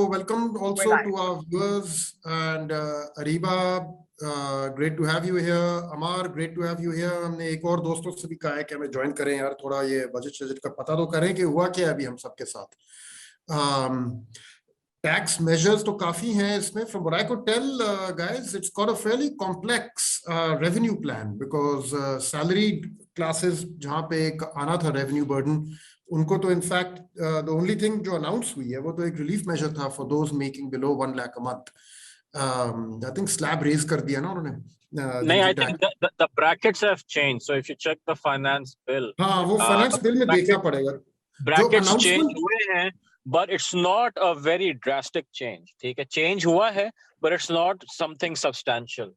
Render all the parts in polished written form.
welcome also to our viewers and Ariba, great to have you here. Ammar, great to have you here. हमने एक और दोस्तों से भी कहा है कि हमें ज्वाइन करें यार, थोड़ा ये बजट का पता तो करें कि हुआ क्या है अभी हम सबके साथ. Tax measures तो काफी हैं इसमें. From what I could tell, guys, it's got a fairly complex revenue plan because salaried classes जहाँ पे एक आना था revenue burden, उनको तो in fact the only thing जो announce हुई है वो तो एक relief measure था for those making below 1 lakh a month. I think slab raise कर दिया ना उन्होंने. नहीं, I think the brackets have changed. So if you check the finance bill, हाँ वो finance bill में देखना पड़ेगा. Brackets change हुए हैं, but it's not a very drastic change. ठीक है, change हुआ है, but it's not something substantial.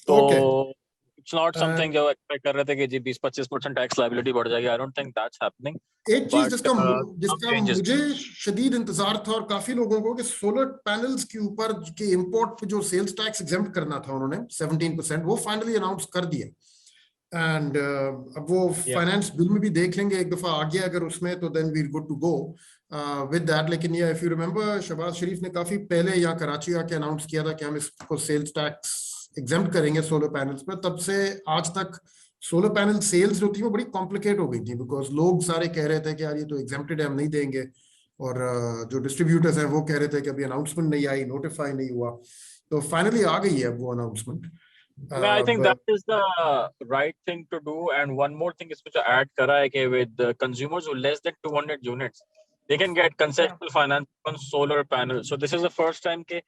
So it's not something जो expect कर रहे थे कि जी 20-25% tax liability बढ़ जाएगी. I don't think that's happening. एक चीज जिसका मुझे शदीद इंतजार था और काफी लोगों को कि सोलर पैनल्स के ऊपर के इंपोर्ट पे जो सेल्स टैक्स एग्जेम्प्ट करना था उन्होंने 17%, वो फाइनली अनाउंस कर दिया. एंड अब वो फाइनेंस बिल में भी देख लेंगे एक दफा आ गया अगर उसमें तो then we are good to go with that. लेकिन ये if you remember Shahbaz Sharif ने काफी पहले यहाँ कराची आके अनाउंस किया था कि हम इसको सेल्स टैक्स एग्जेम्प्ट करेंगे सोलर पैनल्स पर. तब से आज तक सोलर पैनल सेल्स जो थी वो बड़ी कॉम्प्लिकेट हो गई थी बिकॉज लोग सारे कह रहे थे कि यार ये तो एग्जेम्प्टेड है हम नहीं देंगे, और जो डिस्ट्रीब्यूटर्स हैं वो कह रहे थे कि अभी अनाउंसमेंट नहीं आई, नोटिफाई नहीं हुआ. तो फाइनली आ गई है वो announcement. I think that is the right thing to do. And one more thing is to add kara hai ke with the consumers who less than 200 units, they can get concessional finance on solar panels. So this is the first time ke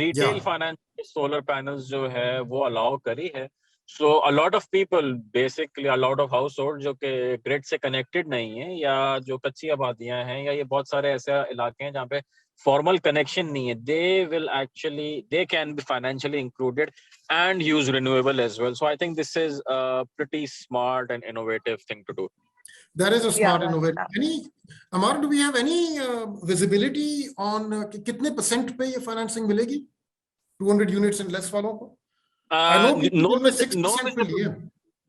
retail finance solar panels jo hai wo allow kari hai. So a lot of people, basically a lot of households जो के grid से connected नहीं है या जो कच्ची आबादियां हैं या ये बहुत सारे ऐसे इलाके हैं जहाँ पे formal connection नहीं है, they can be financially included and use renewable as well. So I think this is a pretty smart and innovative thing to do. That is a smart innovative. Ammar, do we have any visibility on कितने % पे ये financing मिलेगी 200 units and less वालों को?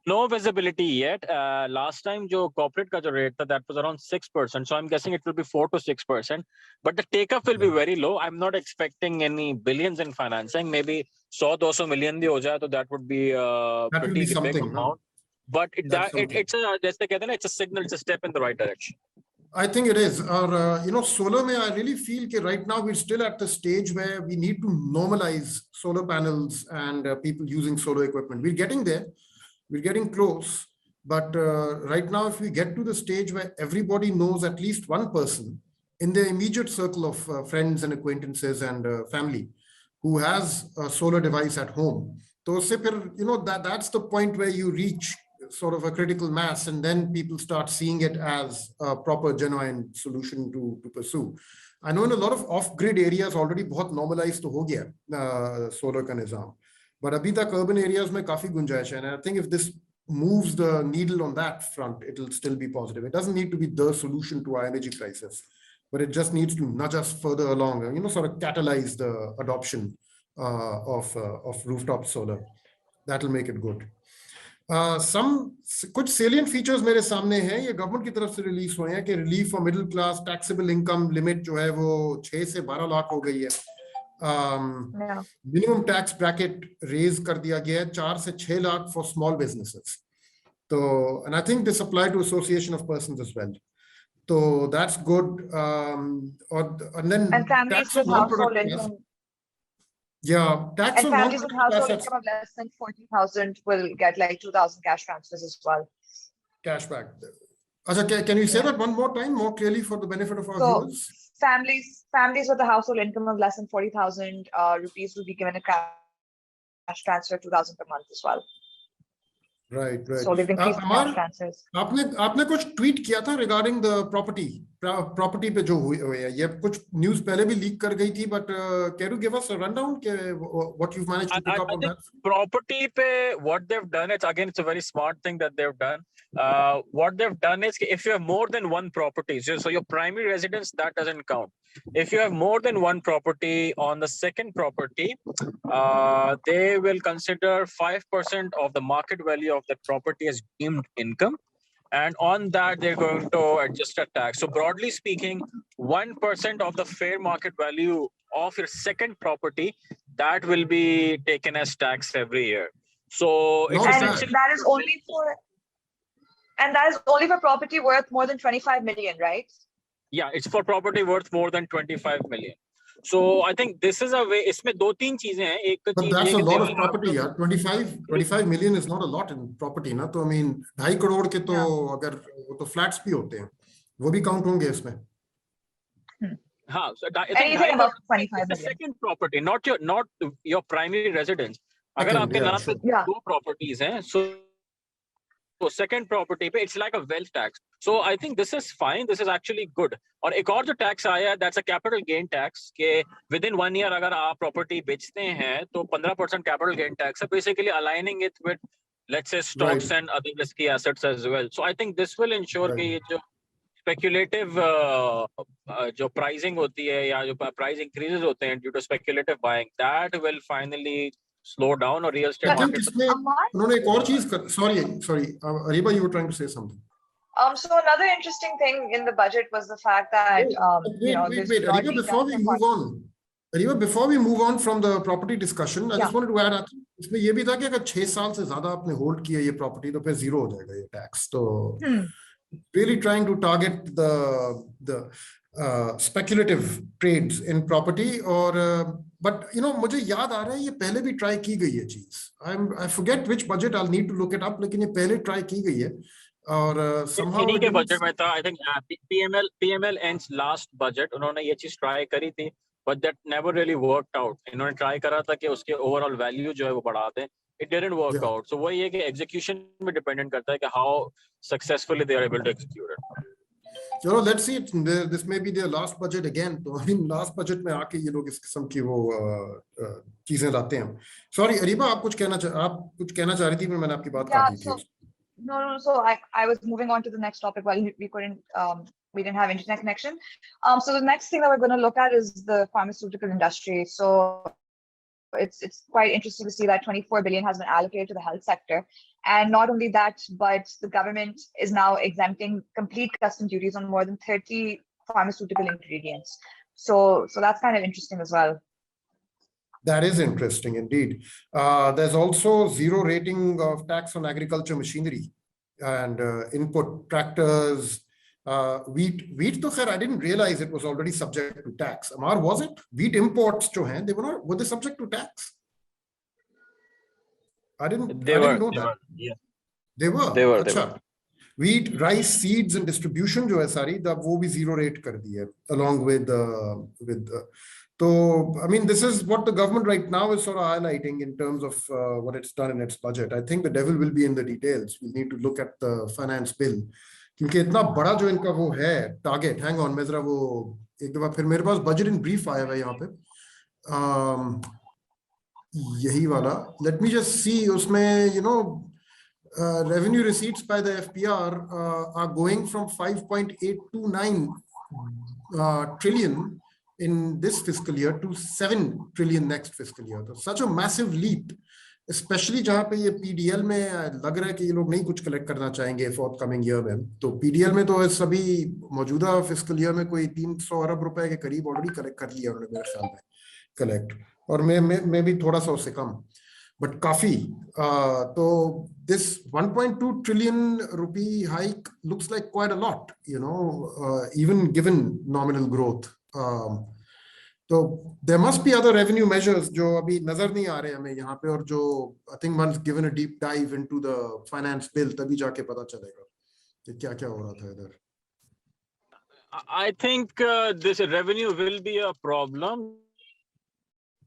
No visibility yet. Last time जो corporate का जो rate था, that was around 6%. So I'm guessing it will be 4 to 6%. But the take-up will be very low. I'm not expecting any billions in financing. Maybe 100-200 million भी हो जाए, तो that would be a pretty big amount. But it's a, जैसे कहते हैं ना, it's a signal, it's a step in the right direction. I think it is. Or you know, solar mein I really feel that right now we're still at the stage where we need to normalize solar panels and people using solar equipment. We're getting there. We're getting close. But right now, if we get to the stage where everybody knows at least one person in their immediate circle of friends and acquaintances and family who has a solar device at home, so you know, that's the point where you reach sort of a critical mass, and then people start seeing it as a proper, genuine solution to pursue. I know in a lot of off-grid areas already बहुत normalized तो हो गया solar का निज़ाम, but अभी तक urban areas में काफी गुंजाइश है, and I think if this moves the needle on that front, it'll still be positive. It doesn't need to be the solution to our energy crisis, but it just needs to nudge us further along, you know, sort of catalyze the adoption of rooftop solar. That'll make it good. कुछ salient features मेरे सामने हैं, ये government की तरफ से release हुए हैं कि relief for middle class taxable income limit जो है वो 6 से 12 लाख हो गई है. मिनिमम टैक्स ब्रैकेट रेज कर दिया गया है 4 से 6 लाख फॉर स्मॉल बिजनेसेस. तो and I think this apply to association of persons as well. So that's good. And then tax on non-product class. Yeah, tax on families with household income of less than 40,000 will get like 2,000 cash transfers as well. Cashback. Acha, can you say that one more time, more clearly for the benefit of our viewers? Families with a household income of less than 40,000 rupees will be given a cash transfer 2,000 per month as well. Right. So they've increased cash transfers. आपने कुछ tweet किया था regarding the property पे जो हुई है, ये कुछ न्यूज़ पहले भी लीक कर गई थी, but can you give us a rundown के what you've managed to pick up on that? Property पे what they've done, it's a very smart thing that they've done. What they've done is if you have more than one property, so your primary residence, that doesn't count. If you have more than one property, on the second property, they will consider 5% of the market value of the property as deemed income. And on that, they're going to adjust a tax. So broadly speaking, 1% of the fair market value of your second property, that will be taken as tax every year. So it's Not bad. essentially And that is only for property worth more than 25 million, right? yeah, it's for property worth more than 25 million. So I think this is a way. इसमें दो तीन चीजें हैं. एक तो But चीज that's ये a कि lot they of will have property, to- yeah. 25 million is not a lot in property, ना. तो I mean 2.5 crore के तो अगर वो तो flats भी होते हैं, वो भी count होंगे इसमें. हाँ, so I think Anything above 25 it's the million. second property, not your primary residence. अगर Second, आपके yeah, नाम पे sure. Yeah. दो properties हैं, so second property पे it's like a wealth tax. So I think this is fine. This is actually good. और एक और जो tax आया, that's a capital gain tax के within 1 year अगर आप property बेचते हैं तो 15% capital gain tax है, basically aligning it with, let's say, stocks Right. and other risky assets as well. So I think this will ensure Right. कि ये जो speculative जो pricing होती है या जो price increases होते हैं due to speculative buying, that will finally slow down or real estate I think market. इसमें Ammar? उन्होंने एक और चीज sorry, Ariba, you were trying to say something. So another interesting thing in the budget was the fact that there's a lot Ariba, being before done we for move on, Ariba, before we move on from the property discussion, I just wanted to add, इसमें ये भी था कि अगर 6 साल से ज्यादा आपने होल्ड किया ये प्रॉपर्टी तो फिर जीरो हो जाएगा ये टैक्स. तो really trying to target the speculative trades in property. और but मुझे याद आ रहा है ये पहले भी ट्राई की गई है चीज. I forget which budget, I'll need to look it up, लेकिन ये पहले ट्राई की गई है. और somehow इन्हीं it के didn't- बजट में था. I think PML ends last budget उन्होंने ये चीज ट्राई करी थी, but that never really worked out. इन्होंने ट्राई करा था कि उसके ओवरऑल वैल्यू जो है वो बढ़ा दें. It didn't work Yeah. out. So वही है कि एग्जीक्यूशन में डिपेंडेंट करता है कि how successfully they are able to execute it. चलो let's see it. This may be their last budget again. तो I mean last budget में आके ये लोग इस किस्म की वो चीजें लाते हैं. Sorry, Ariba, आप कुछ कहना चाह रही थी, पर मैंने आपकी बात काट दी थी. No. So I was moving on to the next topic while we didn't have internet connection. So the next thing that we're going to look at is the pharmaceutical industry. So it's quite interesting to see that 24 billion has been allocated to the health sector. And not only that, but the government is now exempting complete custom duties on more than 30 pharmaceutical ingredients. So that's kind of interesting as well. That is interesting indeed. There's also zero rating of tax on agriculture machinery and input tractors, wheat. तो खैर I didn't realize it was already subject to tax. Ammar, was it? Wheat imports जो हैं, were they subject to tax? I didn't know that. Yeah. They were. They were. अच्छा. Wheat, rice, seeds and distribution जो है सारी, वो भी zero rate कर दी है along with So, I mean, this is what the government right now is sort of highlighting in terms of what it's done in its budget. I think the devil will be in the details. We need to look at the finance bill. क्योंकि इतना बड़ा जो इनका वो है target. Hang on, मैं जरा वो एक दफा फिर मेरे पास budget in brief आया है यहाँ पे. यही वाला. Let me just see. उसमें revenue receipts by the FPR are going from 5.829 trillion in this fiscal year to 7 trillion next fiscal year. So such a massive leap, especially जहाँ पे ये PDL में लग रहा है कि ये लोग नहीं कुछ कलेक्ट करना चाहेंगे forthcoming year में. तो PDL में तो सभी मौजूदा fiscal year में कोई 300 अरब रुपए के करीब already कलेक्ट कर लिया उन्होंने मेरे ख्याल में कलेक्ट, और मैं भी थोड़ा सा उससे कम, but काफी. तो this 1.2 trillion rupee hike looks like quite a lot, even given nominal growth. So there must be other revenue measures जो अभी नजर नहीं आ रहे हमें यहाँ पे, और जो I think once given a deep dive into the finance bill तभी जाके पता चलेगा कि क्या क्या हो रहा था इधर. I think this revenue will be a problem.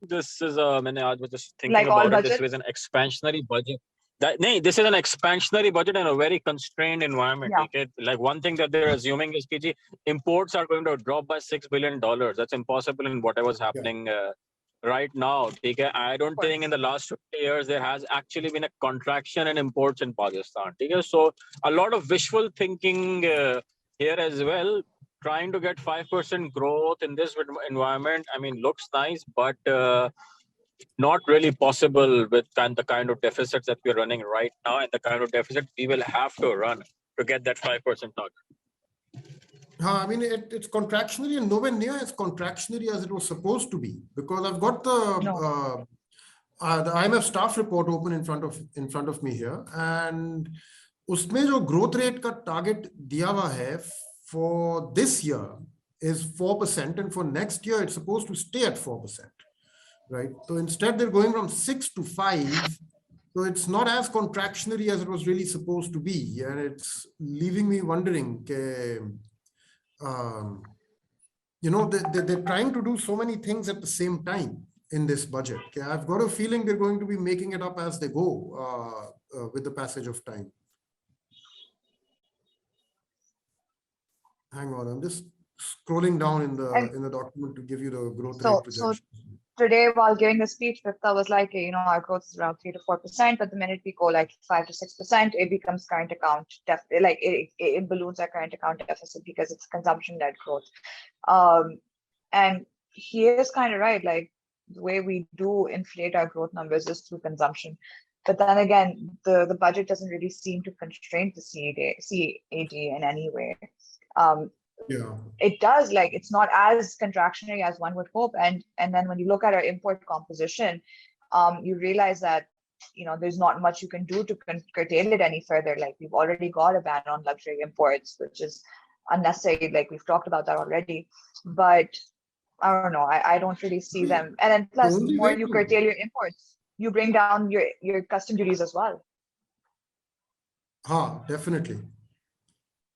This is मैंने आज was just thinking Like all about it. This budgets? was an expansionary budget. This is an expansionary budget in a very constrained environment. Yeah. Okay? Like one thing that they're assuming is that imports are going to drop by $6 billion. That's impossible in whatever's happening right now. Okay? I don't think in the last 50 years there has actually been a contraction in imports in Pakistan. Okay? So a lot of wishful thinking here as well. Trying to get 5% growth in this environment, I mean, looks nice, but not really possible with the kind of deficits that we're running right now and the kind of deficit we will have to run to get that 5% target. I mean, it's contractionary and nowhere near as contractionary as it was supposed to be, because I've got the IMF staff report open in front of me here, and उसमें जो growth rate का target दिया हुआ है for this year is 4%, and for next year it's supposed to stay at 4%, right? So instead they're going from 6 to 5. So it's not as contractionary as it was really supposed to be, and it's leaving me wondering, they're trying to do so many things at the same time in this budget. I've got a feeling they're going to be making it up as they go with the passage of time. Hang on, I'm just scrolling down in the document to give you the growth rate projection. Today, while giving the speech, Miftah was like, our growth is around 3 to 4%, but the minute we go like 5 to 6%, it becomes current account deficit, like it balloons our current account deficit because it's consumption-led growth. And he is kind of right, like the way we do inflate our growth numbers is through consumption. But then again, the budget doesn't really seem to constrain the CAD in any way. It does, like, it's not as contractionary as one would hope, and then when you look at our import composition, you realize that there's not much you can do to curtail it any further. Like, we've already got a ban on luxury imports, which is unnecessary. Like, we've talked about that already, but I don't know, I don't really see them. And then plus, the more you curtail your imports, you bring down your custom duties as well.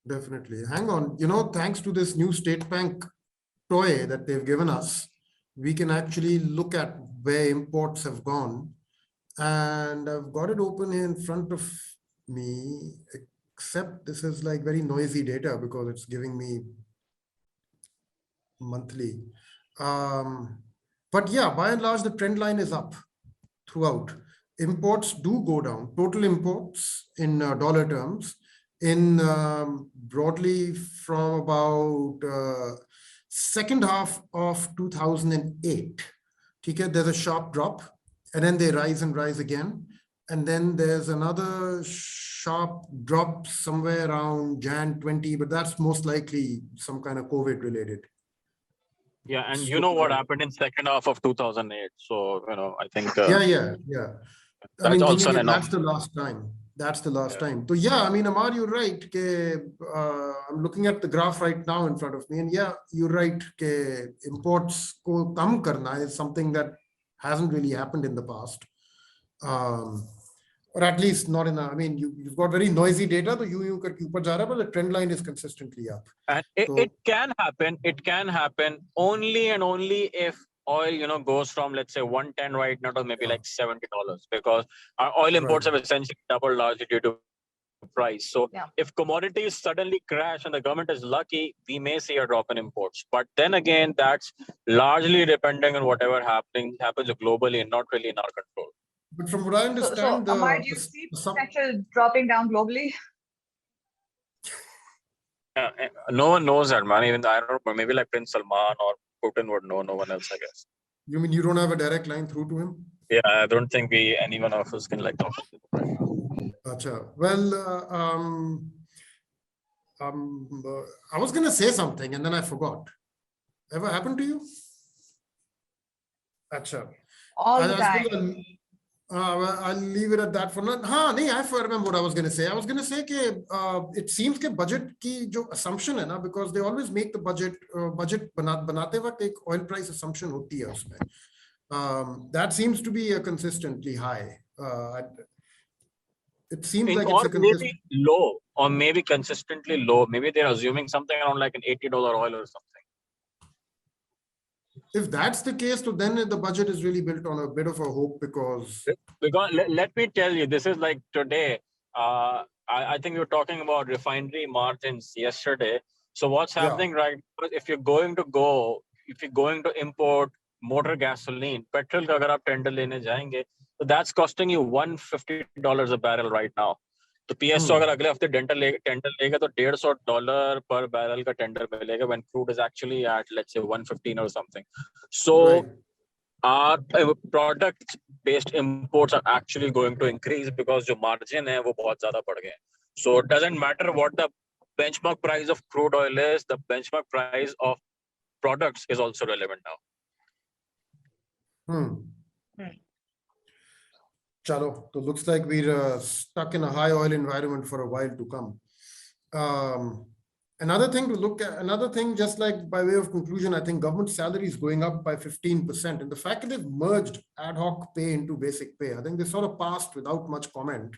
Definitely. Hang on, thanks to this new state bank toy that they've given us, we can actually look at where imports have gone, and I've got it open in front of me, except this is like very noisy data because it's giving me monthly. But yeah, by and large, the trend line is up throughout. Imports do go down. Total imports in dollar terms in broadly from about second half of 2008. Okay, there's a sharp drop, and then they rise and rise again. And then there's another sharp drop somewhere around Jan 20, but that's most likely some kind of COVID related. Yeah, and you know what happened in second half of 2008. So, I think... Yeah. I mean, that's the last time. So yeah, I mean, Ammar, you're right. I'm looking at the graph right now in front of me, and yeah, you're right. Imports ko kam karna is something that hasn't really happened in the past, or at least not in. I mean, you've got very noisy data. So you karke upar ja raha, but the trend line is consistently up. And it can happen. It can happen only and only if oil, goes from, let's say, 110 right now to maybe like $70, because our oil imports have essentially doubled largely due to price. So if commodities suddenly crash and the government is lucky, we may see a drop in imports. But then again, that's largely depending on whatever happens globally and not really in our control. But from what I understand, Ammar, do you see potential dropping down globally? No one knows that, man. Even I don't know, maybe like Prince Salman or Putin would know. No one else, I guess. You mean you don't have a direct line through to him? Yeah, I don't think any one of us can like talk to him right now. Achha. Well, I was going to say something and then I forgot. Ever happened to you? Achha. All the time. I'll leave it at that for now. I remember what I was going to say. I was going to say that it seems that budget ki jo assumption hai na, because they always make the budget banate waqt ek oil price assumption hoti hai usme. That seems to be a consistently high. It seems like it's a maybe low, or maybe consistently low. Maybe they're assuming something around like an $80 oil or something. If that's the case, so then the budget is really built on a bit of a hope because let me tell you, this is like today. I think we were talking about refinery margins yesterday. So what's happening right now, if you're going to import motor gasoline, petrol ka agar aap tender lene jayenge, so that's costing you $150 a barrel right now. तो PSO अगर अगले हफ्ते tender लेगा तो $150 per barrel का tender मिलेगा when crude is actually at, let's say, 115 or something. So our product based imports are actually going to increase because जो margin है वो बहुत ज़्यादा बढ़ गए. So it doesn't matter what the benchmark price of crude oil is, the benchmark price of products is also relevant now. Chalo, so looks like we're stuck in a high oil environment for a while to come. Another thing to look at, another thing, just like by way of conclusion, I think government salary is going up by 15%. And the fact that they've merged ad hoc pay into basic pay, I think they sort of passed without much comment.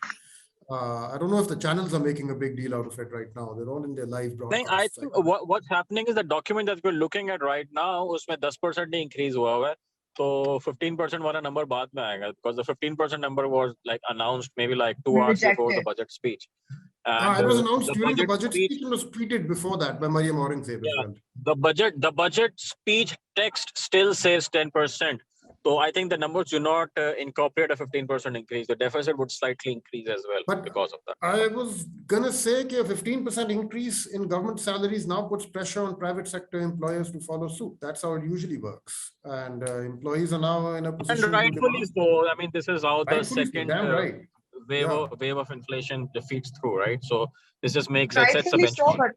I don't know if the channels are making a big deal out of it right now. They're all in their live broadcasts. I think what's happening is the document that we're looking at right now, उसमें 10% increase हुआ है. So 15% वाला number बाद में आएगा, because the 15% number was like announced maybe like 2 hours before the budget speech. And it was announced during the budget speech and was tweeted before that by Mariam Aurangzeb as well. The budget speech text still says 10%. So I think the numbers do not incorporate a 15% increase. The deficit would slightly increase as well because of that. I was gonna say that a 15% increase in government salaries now puts pressure on private sector employers to follow suit. That's how it usually works. And employees are now in a position. And rightfully so. I mean, this is how the second wave of inflation defeats through, right? So this just makes it sets a benchmark.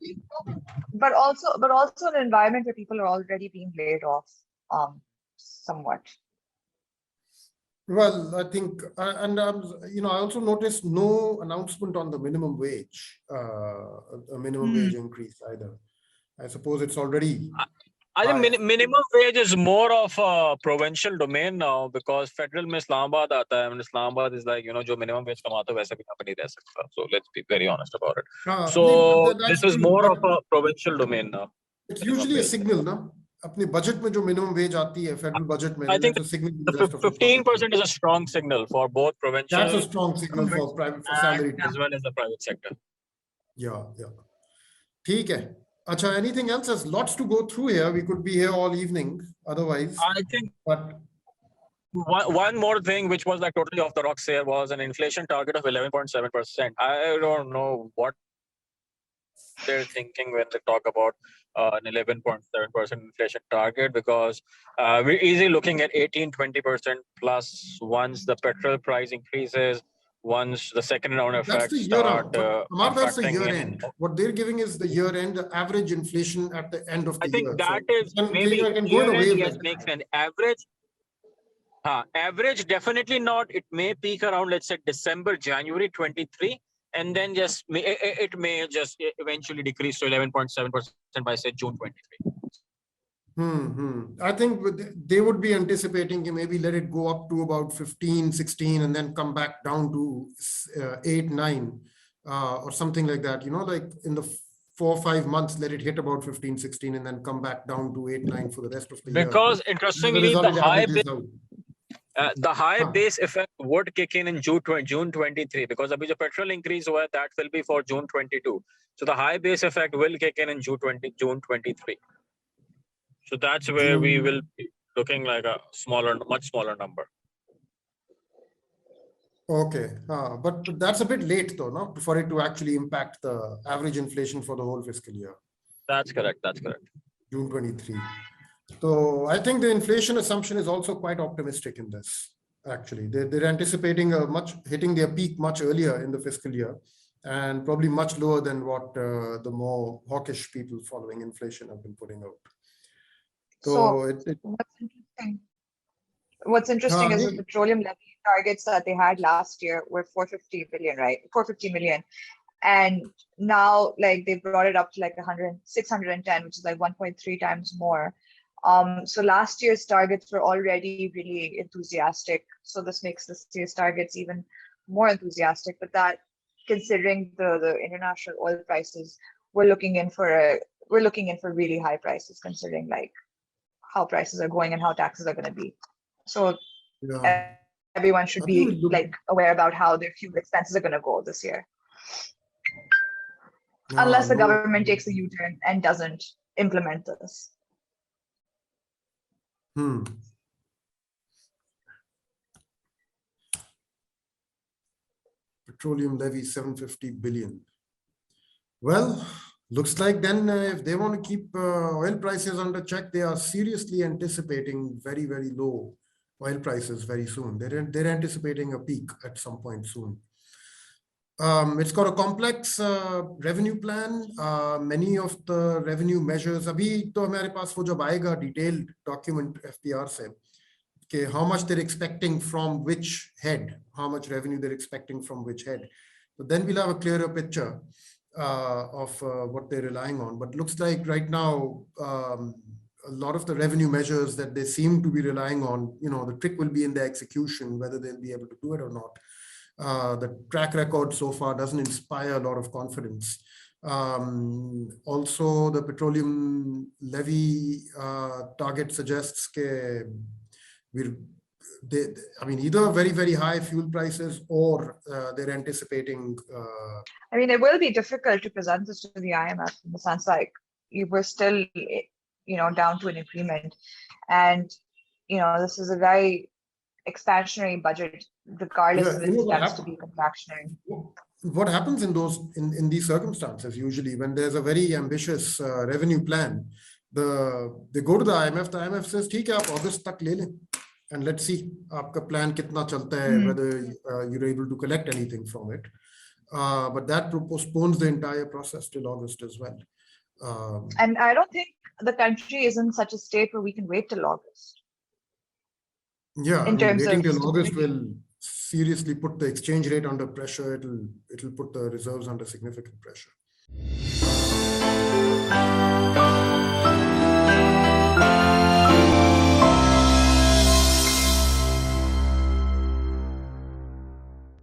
But also an environment where people are already being laid off, somewhat. Well, I think, and I also noticed no announcement on the minimum wage, a minimum wage increase either. I suppose it's already. I think minimum wage is more of a provincial domain now, because federal में Islamabad आता है, and Islamabad is like, जो minimum wage कमाता है वैसा भी यहाँ पे नहीं रह सकता. So let's be very honest about it. So this is more of a provincial domain now. It's usually a signal, no? अपने budget में जो minimum wage आती है, federal budget में, I think 15% is a strong signal for both provincial. That's a strong signal for private, for salary, as well as the private sector. Yeah. ठीक है. Acha, anything else? There's lots to go through here. We could be here all evening otherwise. I think one more thing which was like totally off the rocks here was an inflation target of 11.7%. I don't know what they're thinking when they talk about an 11.7% inflation target, because we're easily looking at 18-20% plus once the petrol price increases, once the second round effects start. That's the year end. What they're giving is the year end, the average inflation at the end of the year. I think that is maybe year end, yes, makes an average. Average definitely not. It may peak around, let's say, December, January 23. And then it may just eventually decrease to 11.7% by, say, June 23. I think they would be anticipating maybe let it go up to about 15, 16, and then come back down to 8, 9, or something like that. Like in the 4 or 5 months, let it hit about 15, 16, and then come back down to 8, 9 for the rest of the year. Because interestingly, the high base effect would kick in June 23, because abhi jo petrol increase hua hai, that will be for June 22. So the high base effect will kick in June 23. So that's where we will be looking like a much smaller number. Okay, but that's a bit late though, no? For it to actually impact the average inflation for the whole fiscal year. That's correct. June 23. So I think the inflation assumption is also quite optimistic in this. Actually, they're anticipating hitting their peak much earlier in the fiscal year, and probably much lower than what the more hawkish people following inflation have been putting out. So what's interesting is the petroleum levy targets that they had last year were 450 billion, right? 450 million. And now like they brought it up to like 610, which is like 1.3 times more. So last year's targets were already really enthusiastic. So this makes this year's targets even more enthusiastic. But that, considering the international oil prices, we're looking in for really high prices, considering like how prices are going and how taxes are going to be. So everyone should be like aware about how their fuel expenses are going to go this year. Unless the government takes a U-turn and doesn't implement this. Petroleum levy 750 billion. Well, looks like then if they want to keep oil prices under check, they are seriously anticipating very, very low oil prices very soon. They're anticipating a peak at some point soon. It's got a complex revenue plan. Many of the revenue measures, abhi to hamare paas wo jab aayega detailed document FPR se, okay, how much they're expecting from which head, how much revenue they're expecting from which head. So then we'll have a clearer picture of what they're relying on. But looks like right now, a lot of the revenue measures that they seem to be relying on, the trick will be in the execution, whether they'll be able to do it or not. The track record so far doesn't inspire a lot of confidence. Also, the petroleum levy target suggests that either very, very high fuel prices or they're anticipating. I mean, it will be difficult to present this to the IMF in the sense like you were still, down to an agreement. And, this is a very expansionary budget, regardless of its steps to be contractionary. What happens in these circumstances usually when there's a very ambitious revenue plan, they go to the IMF says, "ठीक है, आप August तक ले लें, and let's see आपका plan कितना चलता है, whether you're able to collect anything from it." But that postpones the entire process till August as well. And I don't think the country is in such a state where we can wait till August. Yeah, waiting till August will seriously put the exchange rate under pressure. It'll put the reserves under significant pressure.